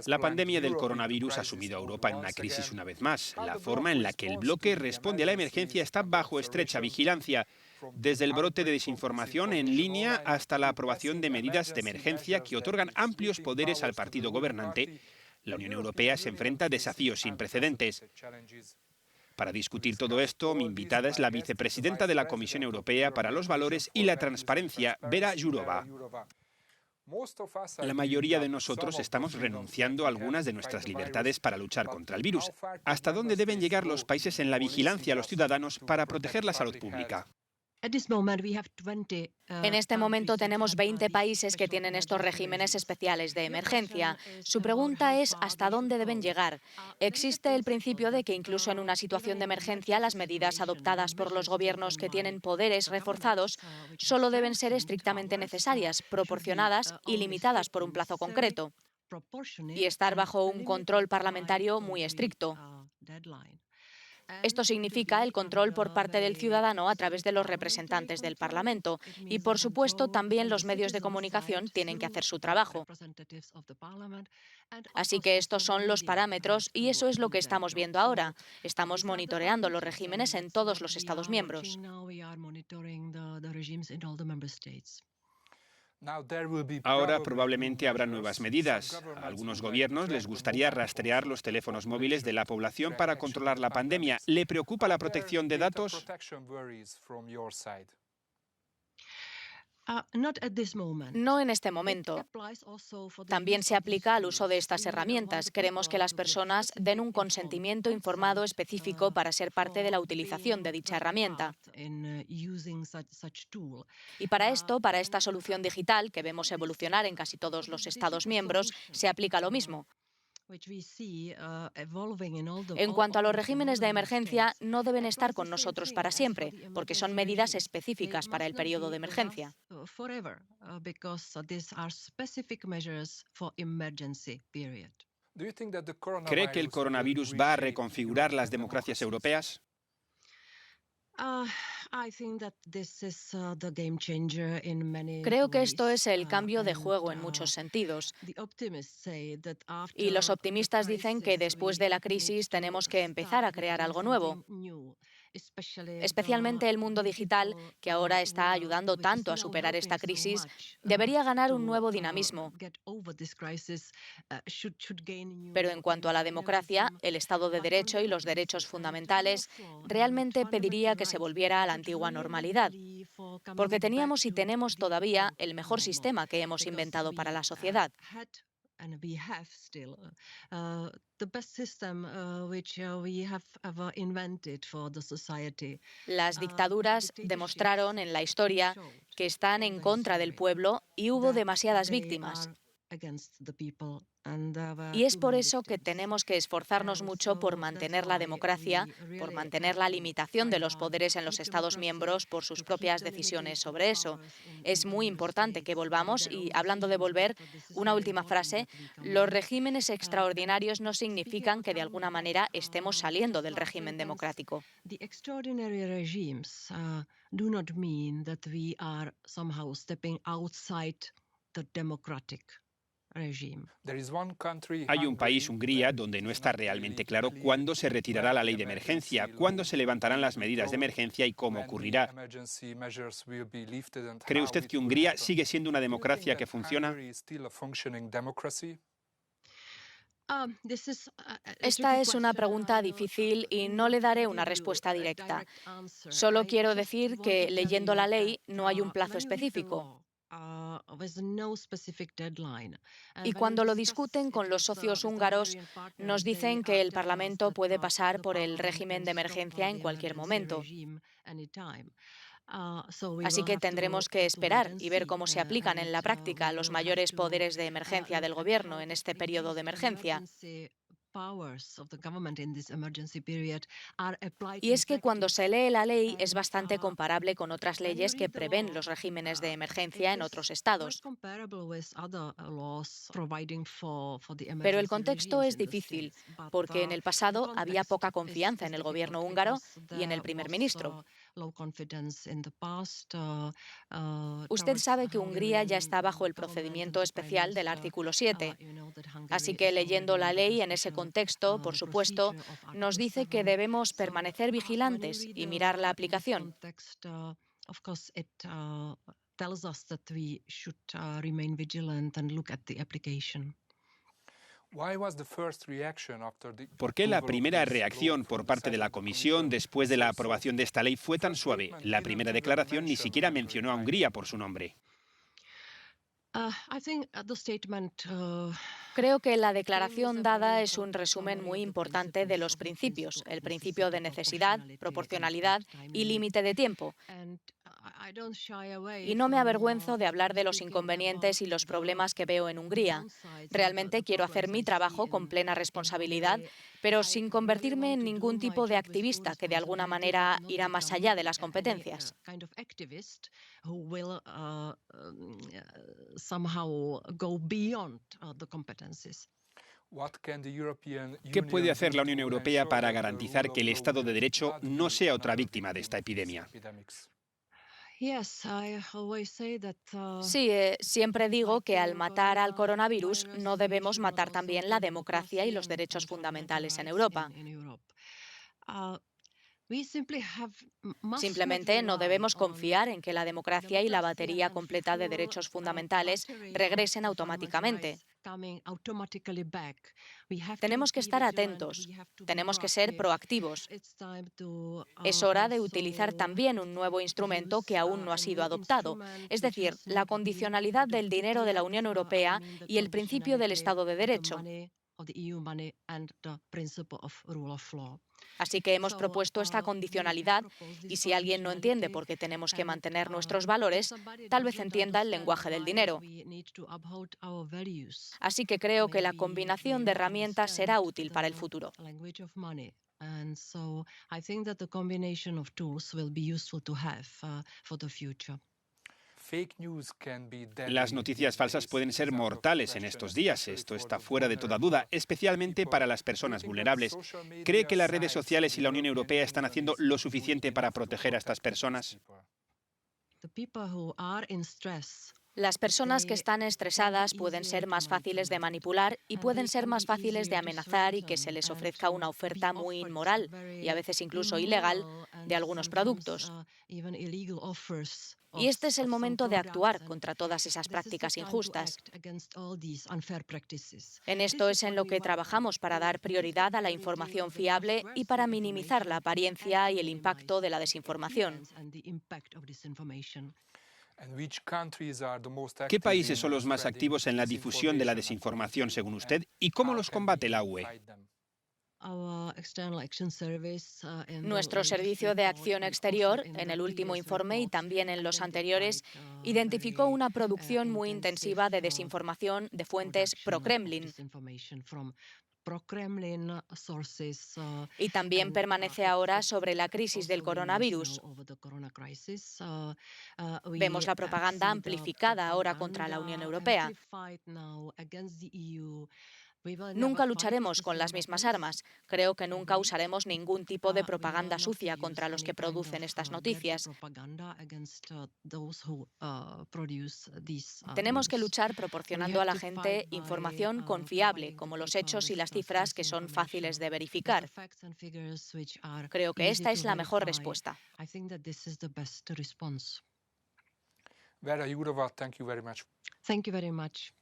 La pandemia del coronavirus ha sumido a Europa en una crisis una vez más. La forma en la que el bloque responde a la emergencia está bajo estrecha vigilancia, desde el brote de desinformación en línea hasta la aprobación de medidas de emergencia que otorgan amplios poderes al partido gobernante. La Unión Europea se enfrenta a desafíos sin precedentes. Para discutir todo esto, mi invitada es la vicepresidenta de la Comisión Europea para los Valores y la Transparencia, Věra Jourová. La mayoría de nosotros estamos renunciando a algunas de nuestras libertades para luchar contra el virus. ¿Hasta dónde deben llegar los países en la vigilancia a los ciudadanos para proteger la salud pública? En este momento tenemos 20 países que tienen estos regímenes especiales de emergencia. Su pregunta es ¿hasta dónde deben llegar? Existe el principio de que incluso en una situación de emergencia las medidas adoptadas por los gobiernos que tienen poderes reforzados solo deben ser estrictamente necesarias, proporcionadas y limitadas por un plazo concreto, y estar bajo un control parlamentario muy estricto. Esto significa el control por parte del ciudadano a través de los representantes del Parlamento y, por supuesto, también los medios de comunicación tienen que hacer su trabajo. Así que estos son los parámetros y eso es lo que estamos viendo ahora. Estamos monitoreando los regímenes en todos los Estados miembros. Ahora probablemente habrá nuevas medidas. A algunos gobiernos les gustaría rastrear los teléfonos móviles de la población para controlar la pandemia. ¿Le preocupa la protección de datos? No en este momento. También se aplica al uso de estas herramientas. Queremos que las personas den un consentimiento informado específico para ser parte de la utilización de dicha herramienta. Y para esto, para esta solución digital que vemos evolucionar en casi todos los Estados miembros, se aplica lo mismo. En cuanto a los regímenes de emergencia, no deben estar con nosotros para siempre, porque son medidas específicas para el periodo de emergencia. ¿Cree que el coronavirus va a reconfigurar las democracias europeas? Creo que esto es el cambio de juego en muchos sentidos. Y los optimistas dicen que después de la crisis tenemos que empezar a crear algo nuevo. Especialmente el mundo digital, que ahora está ayudando tanto a superar esta crisis, debería ganar un nuevo dinamismo. Pero en cuanto a la democracia, el Estado de Derecho y los derechos fundamentales, realmente pediría que se volviera a la antigua normalidad. Porque teníamos y tenemos todavía el mejor sistema que hemos inventado para la sociedad. Las dictaduras demostraron en la historia que están en contra del pueblo y hubo demasiadas víctimas. Y es por eso que tenemos que esforzarnos mucho por mantener la democracia, por mantener la limitación de los poderes en los Estados miembros por sus propias decisiones sobre eso. Es muy importante que volvamos y, hablando de volver, una última frase, los regímenes extraordinarios no significan que de alguna manera estemos saliendo del régimen democrático. Hay un país, Hungría, donde no está realmente claro cuándo se retirará la ley de emergencia, cuándo se levantarán las medidas de emergencia y cómo ocurrirá. ¿Cree usted que Hungría sigue siendo una democracia que funciona? Esta es una pregunta difícil y no le daré una respuesta directa. Solo quiero decir que, leyendo la ley, no hay un plazo específico. Y cuando lo discuten con los socios húngaros, nos dicen que el Parlamento puede pasar por el régimen de emergencia en cualquier momento. Así que tendremos que esperar y ver cómo se aplican en la práctica los mayores poderes de emergencia del Gobierno en este periodo de emergencia. Y es que cuando se lee la ley es bastante comparable con otras leyes que prevén los regímenes de emergencia en otros estados. Pero el contexto es difícil, porque en el pasado había poca confianza en el gobierno húngaro y en el primer ministro. Usted sabe que Hungría ya está bajo el procedimiento especial del artículo 7. Así que leyendo la ley en ese contexto, por supuesto, nos dice que debemos permanecer vigilantes y mirar la aplicación. Tells us that we should remain vigilant and look at the application. ¿Por qué la primera reacción por parte de la Comisión después de la aprobación de esta ley fue tan suave? La primera declaración ni siquiera mencionó a Hungría por su nombre. Creo que la declaración dada es un resumen muy importante de los principios, el principio de necesidad, proporcionalidad y límite de tiempo. Y no me avergüenzo de hablar de los inconvenientes y los problemas que veo en Hungría. Realmente quiero hacer mi trabajo con plena responsabilidad, pero sin convertirme en ningún tipo de activista que de alguna manera irá más allá de las competencias. ¿Qué puede hacer la Unión Europea para garantizar que el Estado de Derecho no sea otra víctima de esta epidemia? Sí, siempre digo que al matar al coronavirus no debemos matar también la democracia y los derechos fundamentales en Europa. Simplemente no debemos confiar en que la democracia y la batería completa de derechos fundamentales regresen automáticamente. Tenemos que estar atentos, tenemos que ser proactivos. Es hora de utilizar también un nuevo instrumento que aún no ha sido adoptado, es decir, la condicionalidad del dinero de la Unión Europea y el principio del Estado de Derecho. Así que hemos propuesto esta condicionalidad y si alguien no entiende por qué tenemos que mantener nuestros valores, tal vez entienda el lenguaje del dinero. Así que creo que la combinación de herramientas será útil para el futuro. Las noticias falsas pueden ser mortales en estos días, esto está fuera de toda duda, especialmente para las personas vulnerables. ¿Cree que las redes sociales y la Unión Europea están haciendo lo suficiente para proteger a estas personas? Las personas que están estresadas pueden ser más fáciles de manipular y pueden ser más fáciles de amenazar y que se les ofrezca una oferta muy inmoral y a veces incluso ilegal de algunos productos. Y este es el momento de actuar contra todas esas prácticas injustas. En esto es en lo que trabajamos para dar prioridad a la información fiable y para minimizar la apariencia y el impacto de la desinformación. ¿Qué países son los más activos en la difusión de la desinformación, según usted, y cómo los combate la UE? Nuestro Servicio de Acción Exterior, en el último informe y también en los anteriores, identificó una producción muy intensiva de desinformación de fuentes pro-Kremlin. Y también permanece ahora sobre la crisis del coronavirus. Vemos la propaganda amplificada ahora contra la Unión Europea. Nunca lucharemos con las mismas armas. Creo que nunca usaremos ningún tipo de propaganda sucia contra los que producen estas noticias. Tenemos que luchar proporcionando a la gente información confiable, como los hechos y las cifras que son fáciles de verificar. Creo que esta es la mejor respuesta. Vera Jourova, thank you very much. Thank you very much.